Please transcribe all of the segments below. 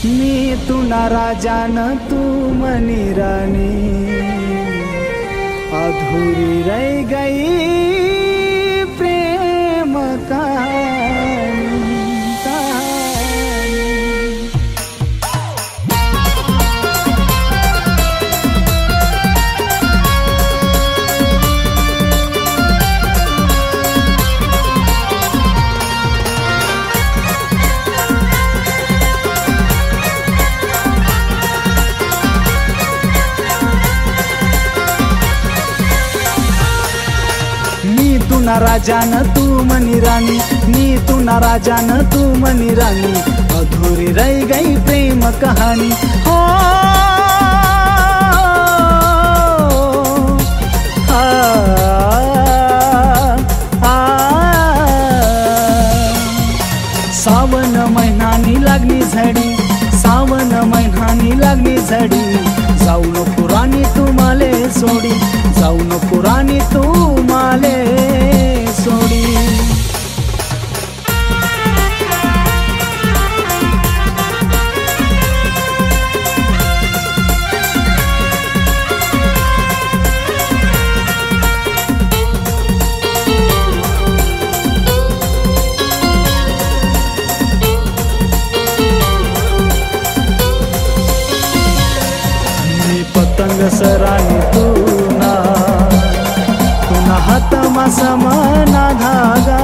मी तू ना राजा न तू मनी रानी, अधूरी रह गई प्रेम कहानी। तू ना राजा न तू मनी रानी, नी तू ना राजा न तू मनी रानी, अधूरी रह गई प्रेम कहानी। हो आ, आ, सावन महिनानी लागली झडी, सावन महिनानी लागली झडी, जाऊ नको राणी तू माले सोडी, जाऊ नको राणी तू माले सोडी। मी पतंग सरानी तू ना, हातमा समाना धागा,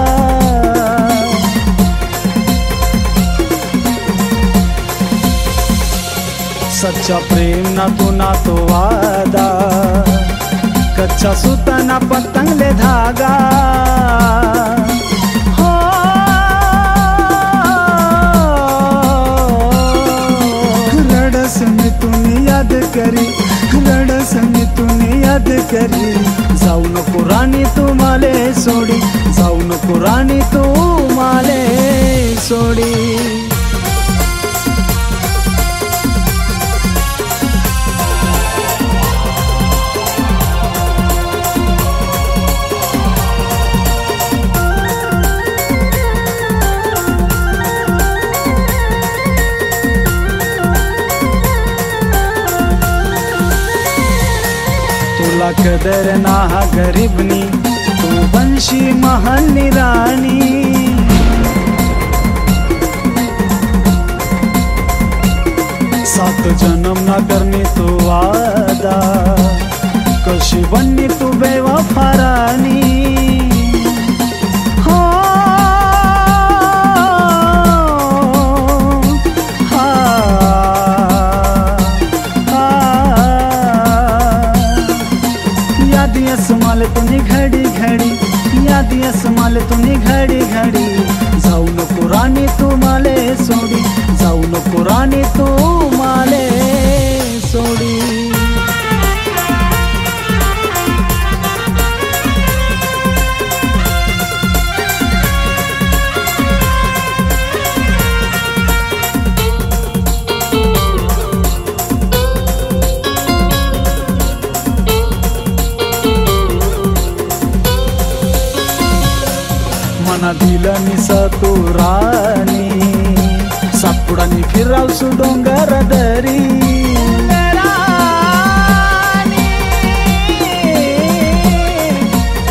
सच्चा प्रेम ना तू ना तो वादा, कच्चा सूता ना पतंग ले धागा। हो रडस में तूने याद करी, रडस में तूने याद करी, जाऊ नको राणी तू माले सोडी, जाऊ नको राणी तू माले सोडी। तुला कदर ना गरीबनी, तू बनशी महानी राणी, सात जन्म ना करनी तू वादा, कशी बननी तू बेवफा राणी। हो समाले तुनी घडी घडी, यादी समाले तुनी घडी घडी, जाऊ नको राणी तू माले सोडी, जाऊ नको राणी तू माले सोडी। मना दिलं निस तू राणी, सातपुडानी फिरावसू डोंगर दरी,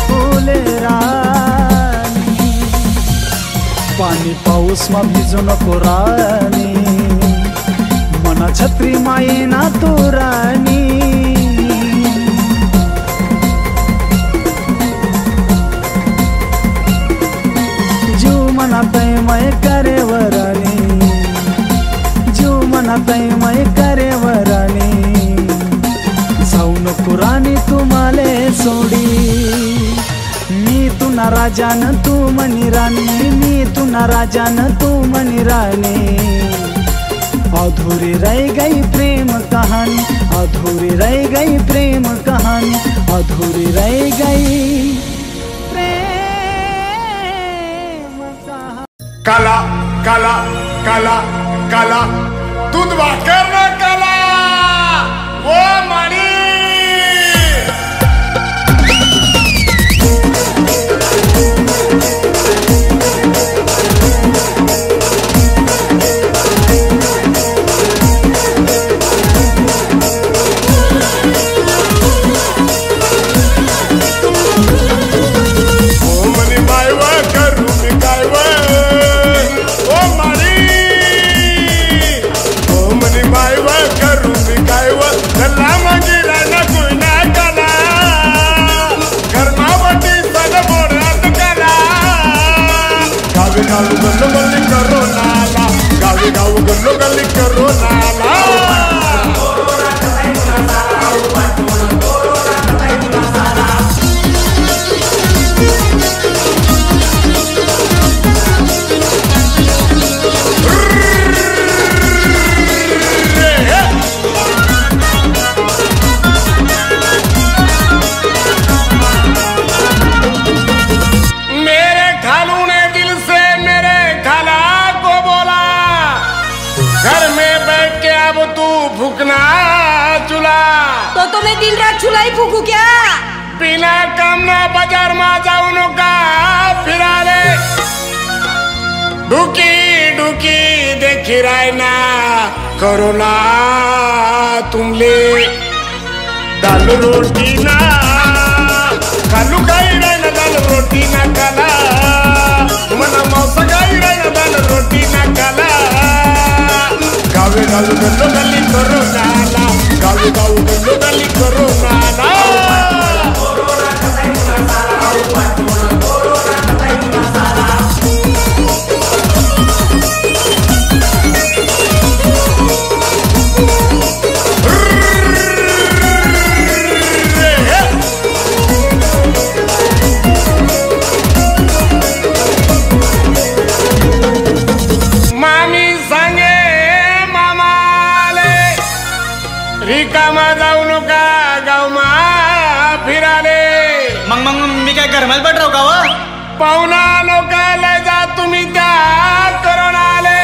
फुले राणी, पाणी पाऊस मा भिजू नको राणी, मना छत्री माये ना तू राणी। मनातय मय करे वरानी, जीव मनातय मय करे वरानी, जाऊ नको राणी तू माले सोडी। मी तू ना राजा न तू मनी रानी, मी तू ना राजा न तू मनी रानी, अधूरी रह गई प्रेम कहानी, अधूरी रह गई प्रेम कहानी, अधूरी रह गई प्रेम। काला काला काला काला दूध वाकर ना काला वो मणि। गल्लो गल्ली करो नाला गावी गाव गल्लो गल्ली करो नाला मैं दिन रात चूल्हा ही फूकू क्या? बिना काम ना बाजार में जाऊन का फिरा ले ढुकी ढुकी देखी राय ना करो ना तुमले दाल रोटी ना कालू खाई राय ना दाल रोटी ना काला मना मौसा खाई राय ना दाल रोटी ना काला गावे गाव गल्लो गल्ली करो नाला गावे गाव गल्लो गल्ली करो नाला रिकामा जाऊ नका गाव मा फिराले मग मी काय घरमाल पडराव का वा पाहुणा लोकाला जा तुम्ही त्या करोनाले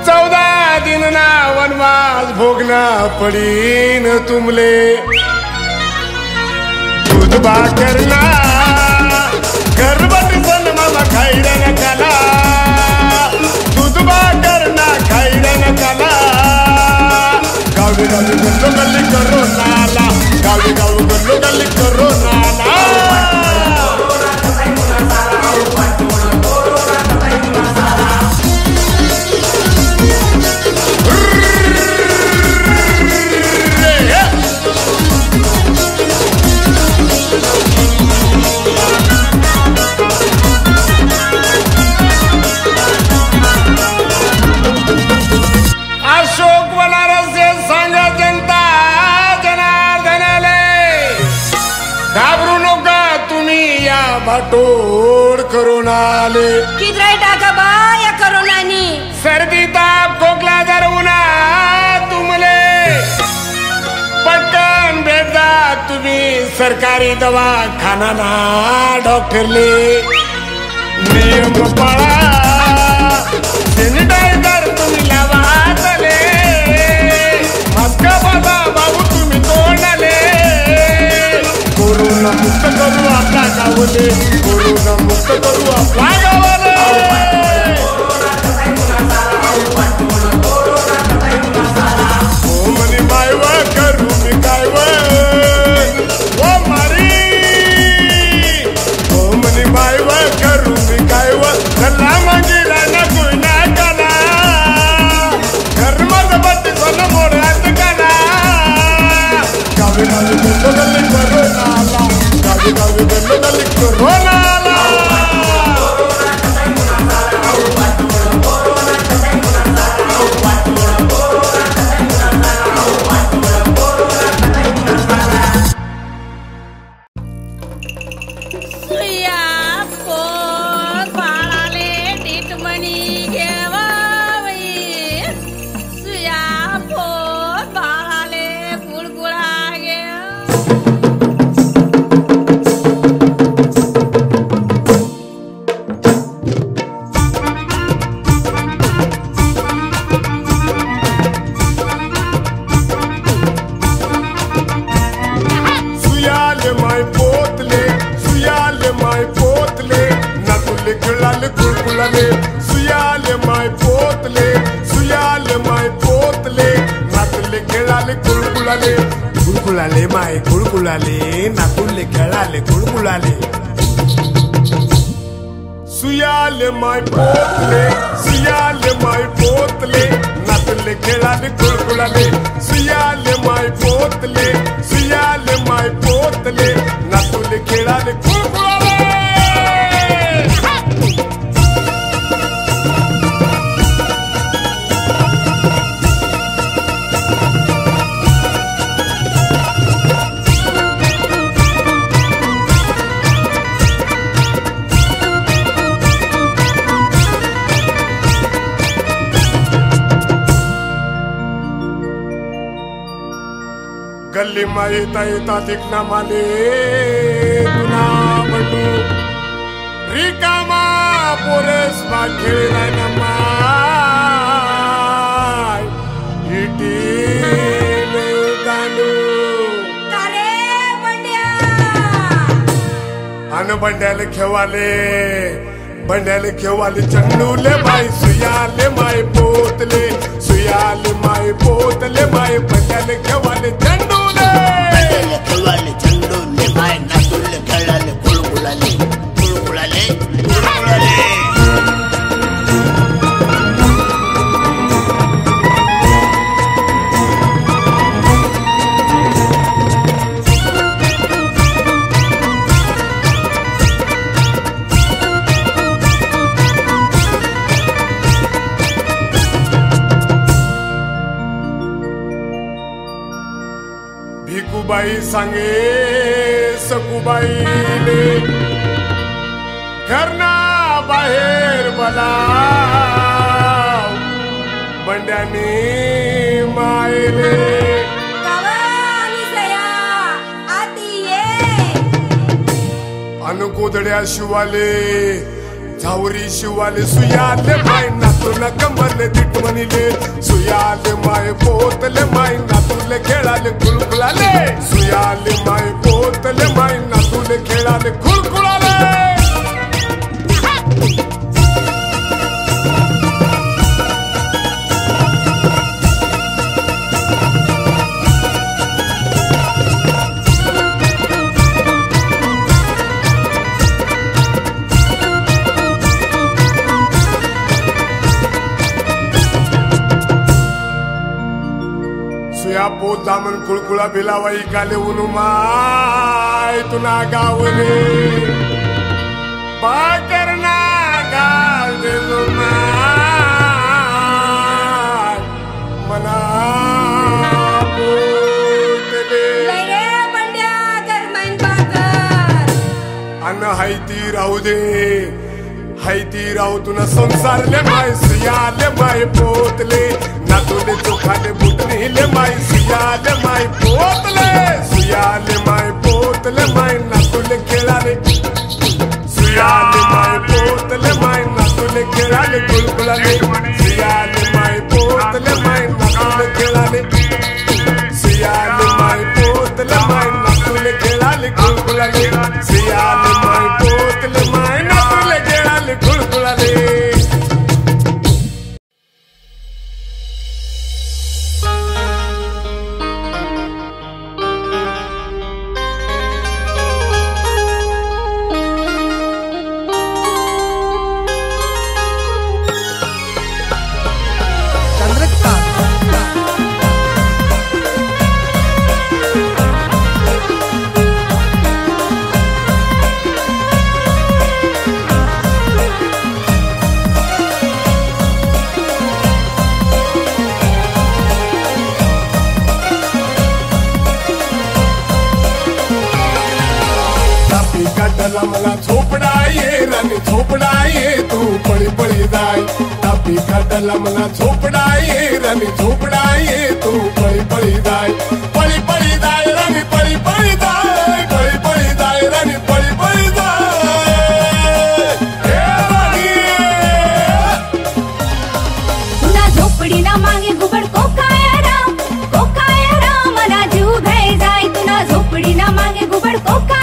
14 दिन ना वनवास भोगना पडीन तुमले दूध भाकर ना गर्भवती पण मामा खायला नकाला दूध भाकर ना खायला नकाला गावी गावी गल्लो गल्ली करो नाला गावी गावी गल्लो गल्ली करो नाला भाटोड करोनाले किधर टाका बा या करोनानी सर्दी ताप खोकला जर उन्हा तुमले पटकन भेटदा तुम्ही सरकारी दवाखाना ना डॉक्टरले नियम पाळा सॅनिटायझर तुम्ही लावा हाताले मास्क बाबा बाबू तुम्ही तोंडाले कोरोना मुक्त करू आपला गावले कोरोना मुक्त करू आपला गावले ओ मनी बायवा करू मी काय ओ मारी ओ मनी बायवा करू मी काय चला मंगीला ना कोयना काला घर मध्ये बत्ती सोन मोरात काला गावी गावी गल्लो गल्ली करो नाला गावी गावी गल्लो गल्ली करो नाला गुळगुळाले माय गुळगुळाले नाकुले खेळाले गुळगुळाले सुयाले माय पोतले नातले खेळाले गुळगुळाले सुयाले माय पोतले नातले खेळाले गुळगुळाले वल्ली माहिता येता दिखना माले तुला बटू रिकामा पोरस मा खेळला ना माय इटील दानू अरे बंड्या अन बंड्याला खेवाले चंडूले माय सुयाले माय पोतले सुयाले माय पोतले माय बंड्याला खेवाले चंडूले माय नातूले खेळाले कुळकुळाले भिकूबाई सांगे सकुबाईले घरना बाहेर बोलाव बंड्याने मायले अनुकोदड्या शिवाले झावरी शिवाले सुयाले माय नातूला कमरले दिट म्हणिले सुयाले माय पोतले माय नातूले खेळाले कुळकुळाले सुयाले माय पोतले माय नातूले खेळाले कुळकुळाले सुया पोत दामन कुळकुळा बिलावाई काले उनुमाय तुना गावले पाकरना गाव दे माय मना पोतले बंड्या गरमाईन बाकर अन हायती राहू तुना संसारले माय सुयाले माय पोतले नातूले चोखाले बुटनीले माय सुयाले माय पोतले माय नातूले खेळाले सुयाले माय पोतले माय नातूले खेळाले कुळकुळाले सुयाले माय पोतले माय नातूले खेळाले सुयाले माय पोतले माय नातूले खेळाले कुळकुळाले सुयाले माय पोतले माय नातूले खेळाले कुळकुळाले मला झोपडा ये राणी झोपडा ये तू पळी पळी जाय तापी काटाला मला झोपडा ये राणी झोपडा ये तू पळी पळी जाय पळी पळी जाय राणी पळी पळी जाय पळी पळी जाय राणी पळी पळी जाय हे राणी तुला झोपडी ना मागे घुबड कोकाया राम मला जीव घाय जाय तुला झोपडी ना मागे घुबड कोकाया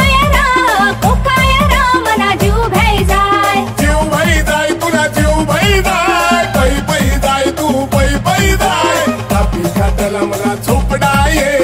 मला जीव घाय जाय जीव भाई जाय तुला जीव भाई जाय पळी पळी जाय तू पळी पळी जाय तापी काटाला मला झोपडा ये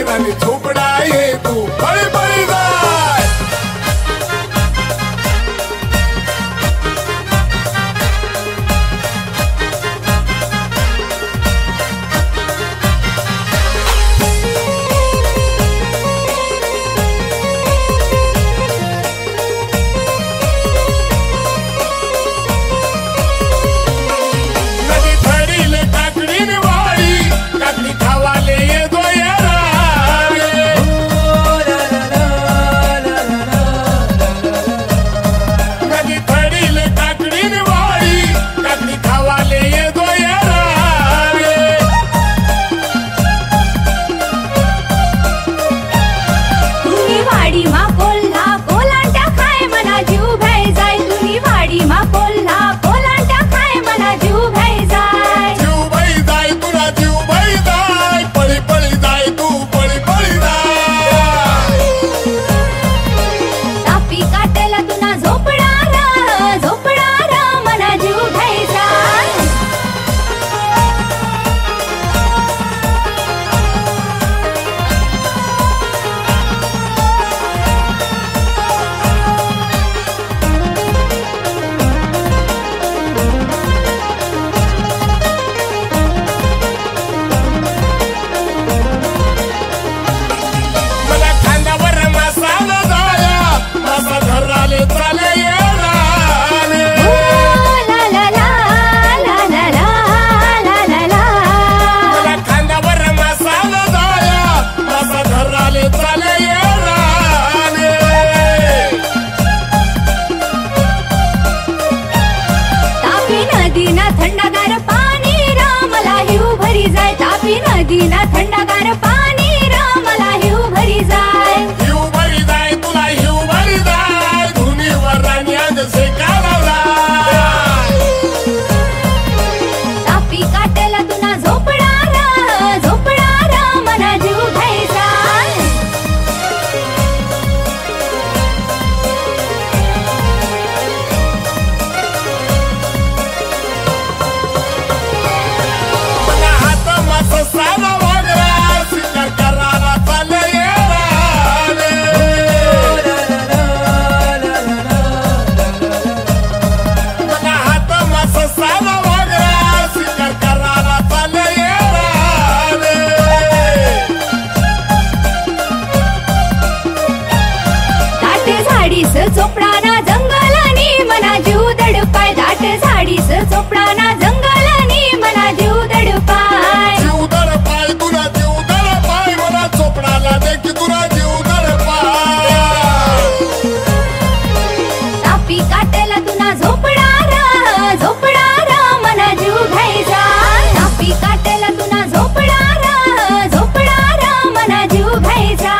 नदीना थंडगार पाणी र मला हिव भरी जाय हिव भरी जाय तुला हिव भरी जाय धुनीवर राणी आज शेकावला तापी काटेला तुना झोपणार मना जीव घ्यायचा मला हात मास साला वागरा शिकार करायला चालले येवाले मला हात मास साला वागरा शिकार करायला चालले येवाले दाट झाडीस चोपडाना जंगलानी मना जीव दडपाय दाट झाडीस चोपडाना जंगलानी मना जीव दडपाय जीवदर पाय तुला जीवदर पाय मला चोपडाला दे की तुला जीवदर पाय तापी काटेला तुना झोपडार मना जीव घ्यायचा तापी काटेला तुना झोपडार मना जीव घ्यायचा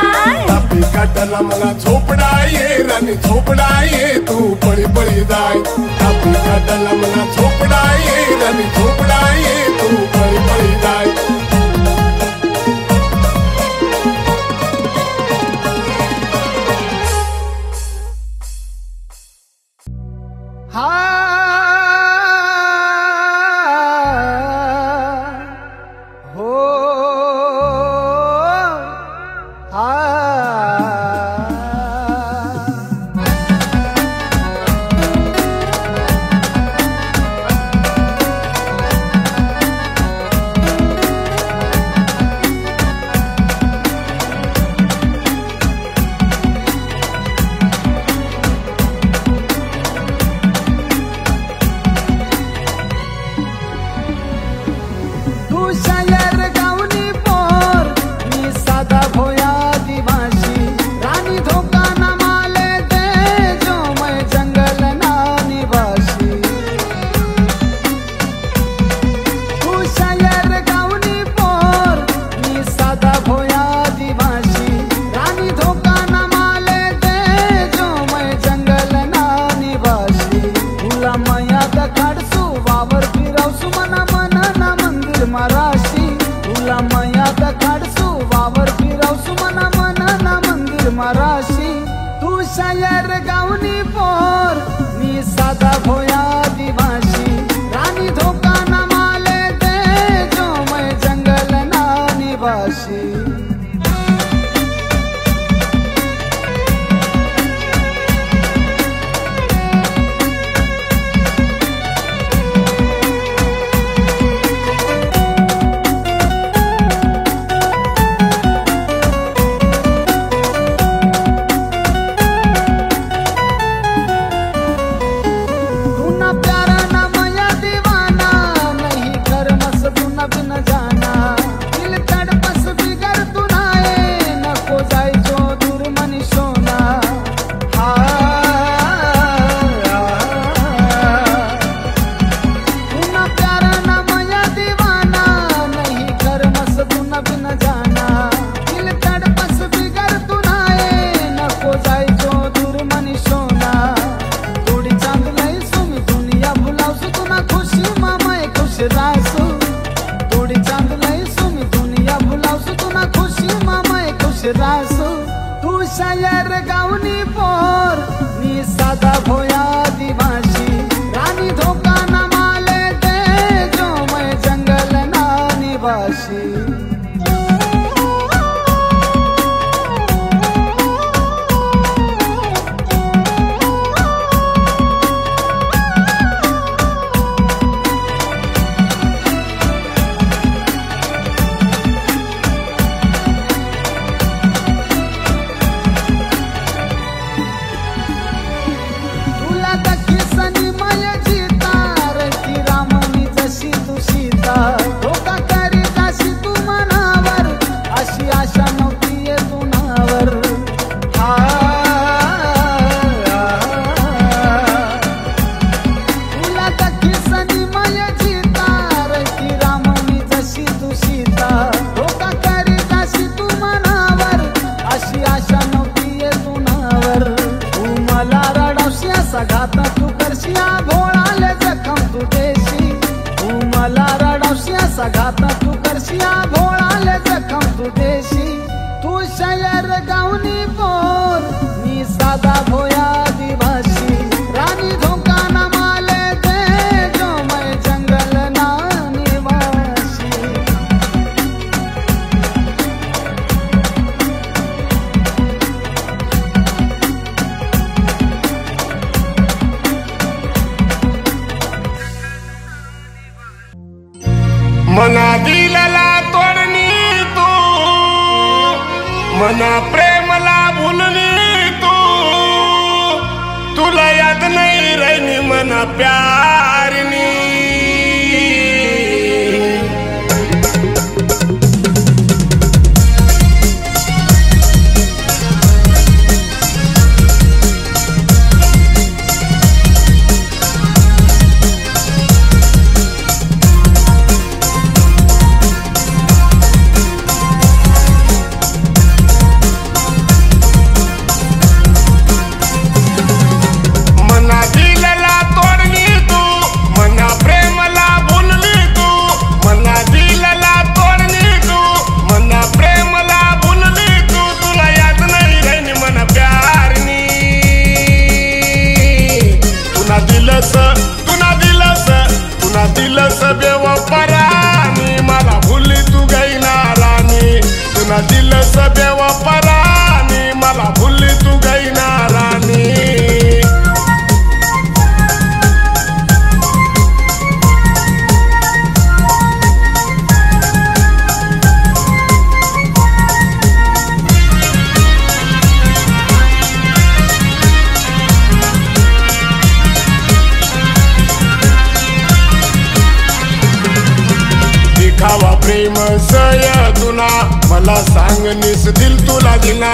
तापी काटाला मला झोपडा ये राणी झोपडा ये तू पळी पळी जाय तापी काटाला मला झोपडा ये राणी झोपडा ये तू पळी पळी जाय हा हो हा तू शायर गावनी पोर मी साधा भोया दिवाशी रानी धोका न माले दे जो मैं जंगल ना निवासी तू शायर गावनी पोर मी साधा भोया दिवाशी रानी धोका न माले दे जो मैं जंगल ना निवासी तुला मया दखाडसू वावर फिरवसू मना ना मंदिर माराशी तुला मया दखाडसू वावर फिरवसू मना ना मंदिर माराशी तू शायर गावनी पोर मी साधा भोया दिवाशी रानी धोका न माले दे जो मैं जंगल ना निवासी तू मना दिलला तोडणी तू मना प्रेमला भुलली तू तुला याद नाही राहिनी मना प्यारनी दिलस बेवफरानी मला भुली तू गईना राणी तुला दिलस बेवफरानी मला भुली तू गईना राणी दिखावा प्रेम सय तुला मला सांग निस दिल तुला दिला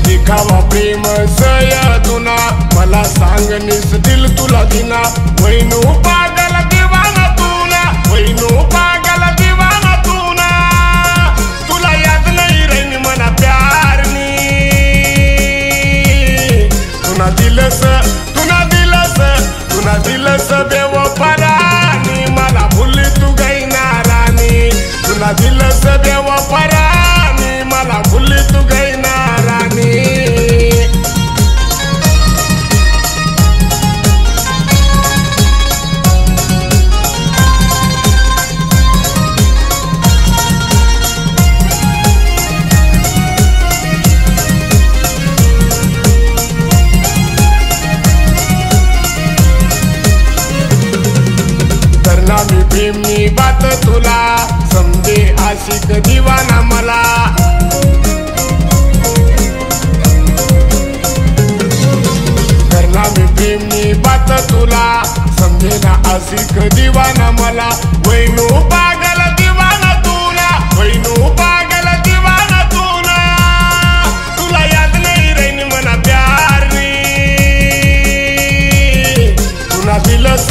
दिखावा प्रेम सय तुला मला सांग निस दिल तुला दिला वैनू पागल दीवाना तुला वैनू पागल दीवाना तुला तुला याद नाही राहिनी मना प्यारनी तुला दिलस तुला दिलस बेवफरानी मला भुली तू गईना राणी तुला दिलस बेवफरानी मला भुली तू गईना राणी मी प्रेमनी बात तुला समजे आशिक दीवाना मला करना मी प्रेमनी बात तुला समजे ना आशिक दीवाना मला वैनू पागल दीवाना तुला वैनू पागल दीवाना तुला तुला याद नाही राहिनी मना प्यारनी तुला दिलस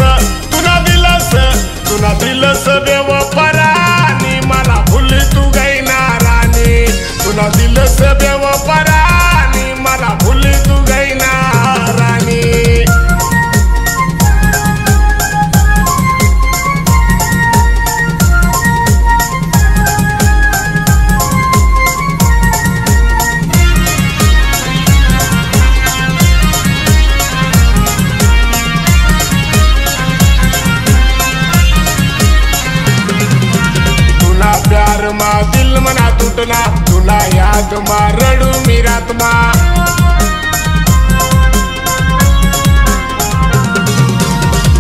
तुला दिलस बेवफरानी मला भुली तू गईना राणी तुला दिलस बेवफरानी मला भुली तू गईना राणी प्यार मा दिल मना टूटना तुला याद मा रडू मी रात मा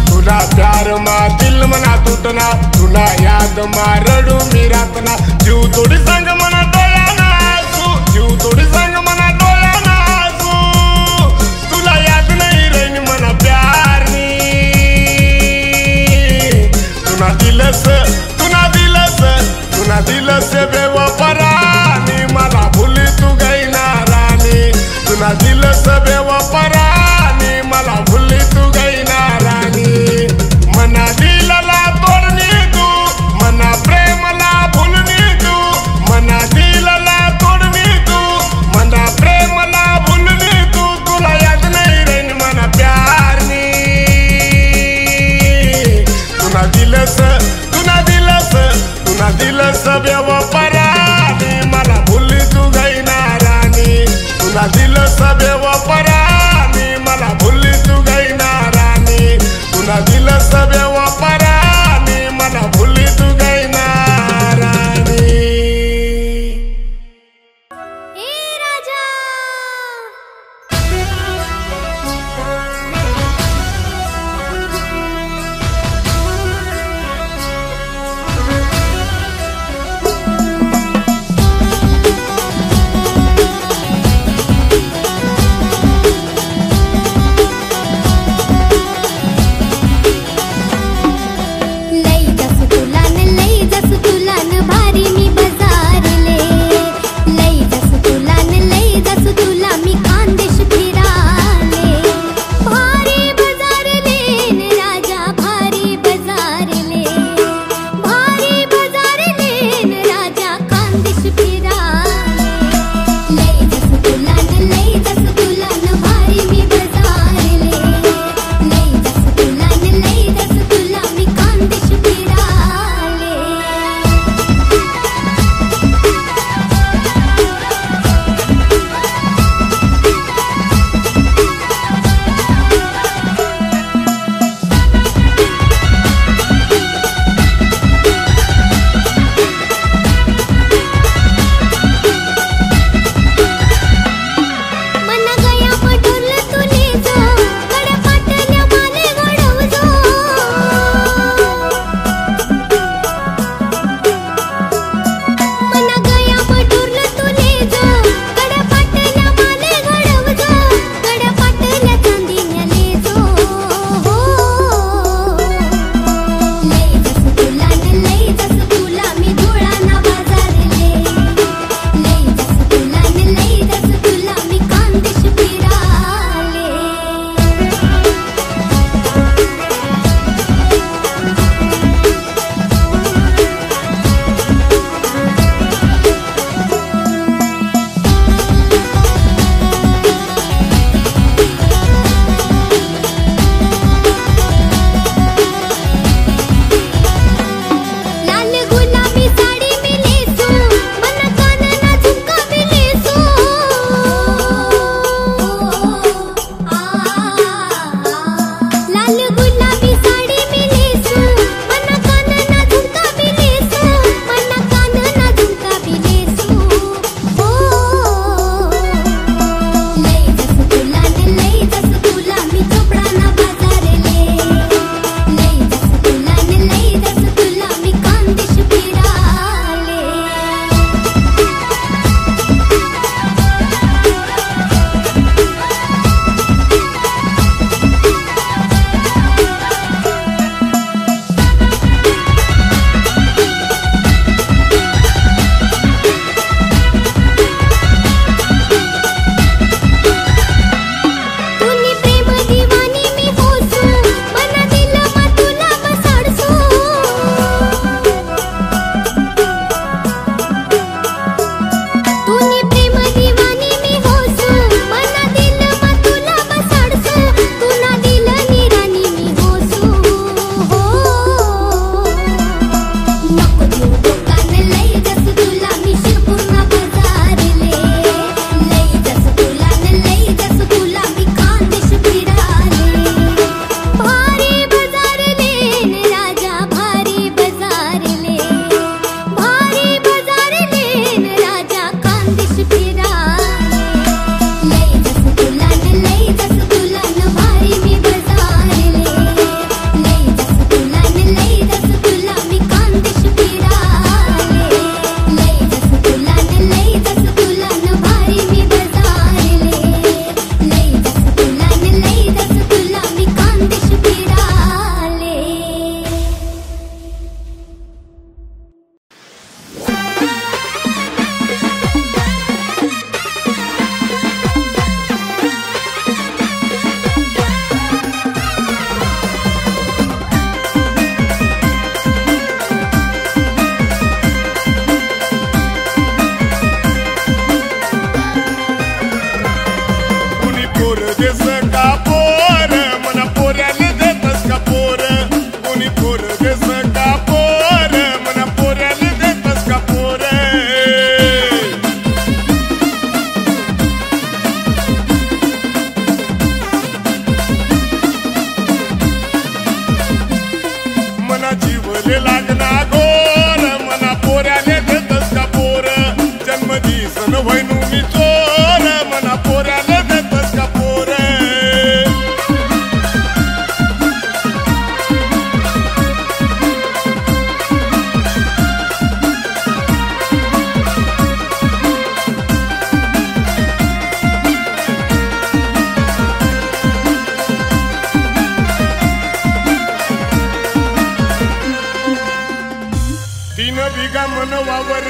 तुला प्यार मा दिल मना टूटना तुला याद मा रडू मी रात ना जीव थोडी संग मना डोळ्या नासू जीव थोडी संग मना डोळ्या नासू तुला याद नाही राहिनी मना प्यारनी तुला दिलस तुला दिलस बेवफरानी मला भुली तू गईना राणी तुला दिलस बेवफरानी मला भुली तू गईना राणी मना दिलला तोडणी तू मना प्रेमला भुलनी तू मना जीवले लागना गोर मना पोऱ्याले देतस का पोर जन्मदिवस न व्हायनु मी चोर मना पोऱ्याले देतस का पोर तीन बिघा मन वावर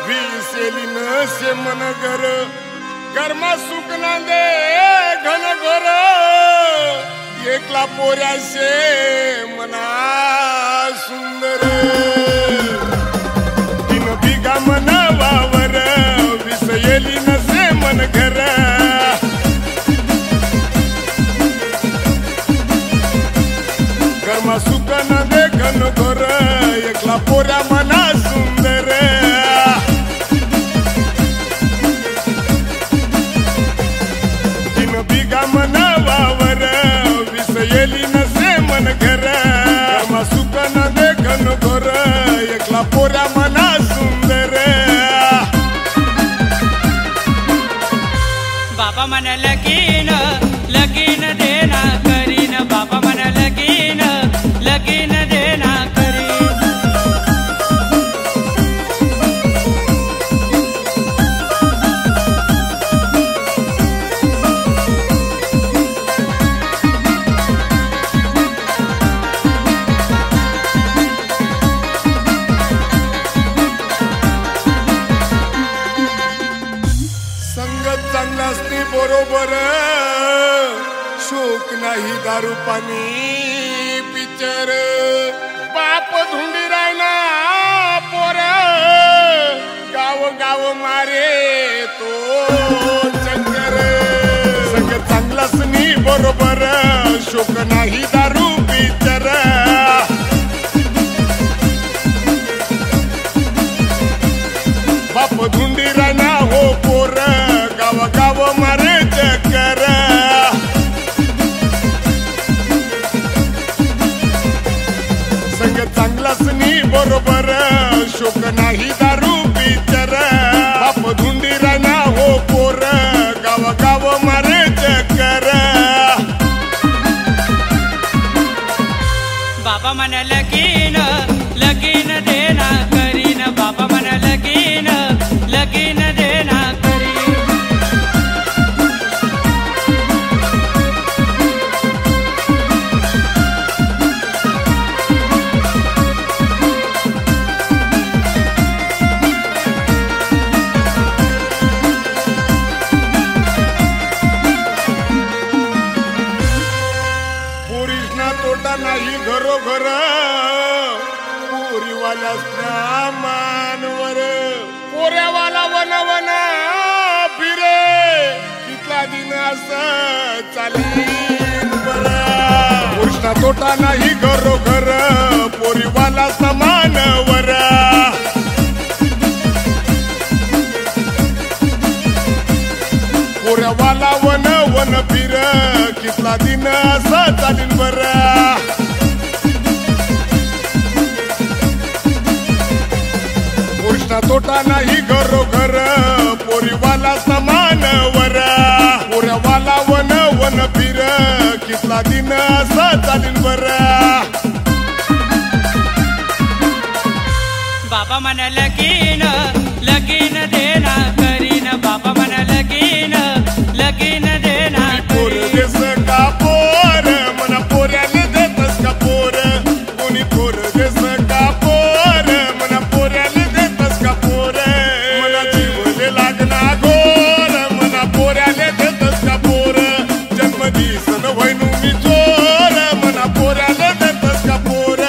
विसेली नसे मन घर गरमा सुकना दे घन घर एकला पोऱ्याशे मना सुंदर तीन बिघा मन वावर विसयली नसे मन घर गरमा सुकना दे घन घर एकला पोऱ्या मना सुंदर तीन बिघा मना वावर विसयली नसे मन घर गरमा सुकना दे घन घर एकला पोऱ्या मना सुंदर बाबा मन लगीन लगीन देना करीन बाबा मन लगीन लगीन देना करीन संगत चांगला असते बरोबर शोक नाही दारू पाणी पिक्चर बाप धुंडी रायना पोर गाव गाव मारे तो चक्कर संगत चांगलाच नी बरोबर शोक नाही दारू पिक्चर बाप धुंडी रायना हो पोर गाव गाव मारे चक्कर संग चांगलाच नी बरोबर शोक नाही दारू पिक्चर बाप धुंडी रायना हो पोर गाव गाव मारे चक्कर बाबा मन लगीन लगीन देना करीन बाबा मन लगीन लगीन देना करीन पोरीसना तोटा नाही घरोघर पोरीवाल्यासना मानवर पोऱ्यावाला वन वन फिरे कितला दिन असं चालीन बरं पोरीसना तोटा नाही घरोघर पोरीवाला समानवर पोऱ्यावाला वन वन फिर कितला दिन असं चालीन बरं पोरीसना तोटा नाही घरोघर पोरीवाला समानवर पोऱ्यावाला वन वन फिर कितला दिन असं चालीन बरं बाबा मन लगीन लगीन देना करीन बाबा मन लगीन लगीन देना पोर देस का पोर मना पोऱ्याले देतस का पोर कोणी पोर देस का पोर मना पोऱ्याले देतस का पोर मना जीवले लागना गोर मना पोऱ्याले देतस का पोर जन्मदिवस न व्हायनु मी चोर मना पोऱ्याले देतस का पोर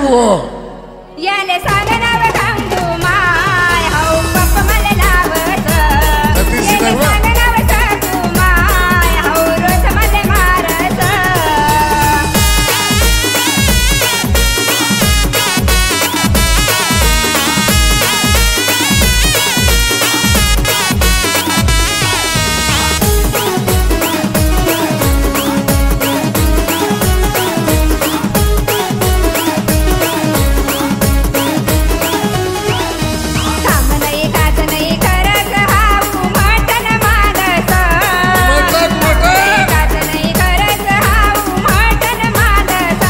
तू याले सांगनाव सांगू माय हाऊ पप्पा मला लावत सतीश याले सर्व? सांगनाव सांगू माय हाऊ रोज मला मारत काम नाही काच नाही करत हाऊ मटण मागत मटण, मटण. काच नाही करत हाऊ मटण मागत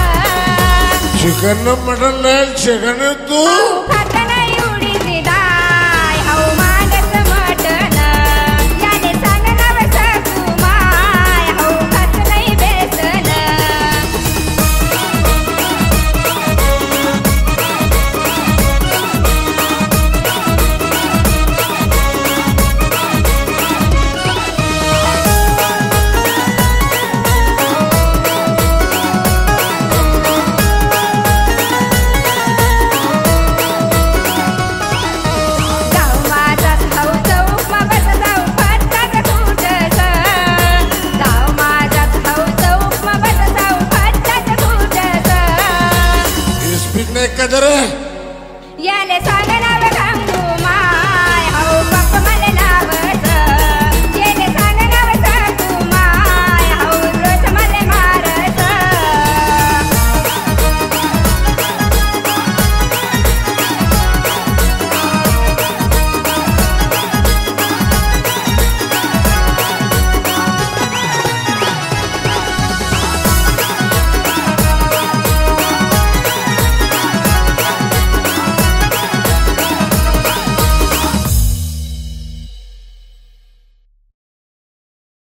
चिकन मटन नाही चिकन तू खात नाही उडीद डाळ हाऊ मागत मटण याने सांगनाव सांगू माय हाऊ खात नाही बेसन जाऊ माझाच भाऊ चौकमा बस जाऊ फटकाच फुटस जाऊ माझाच भाऊ चौकमा बस जाऊ फटकाच फुटस स्पीड नाही का जरा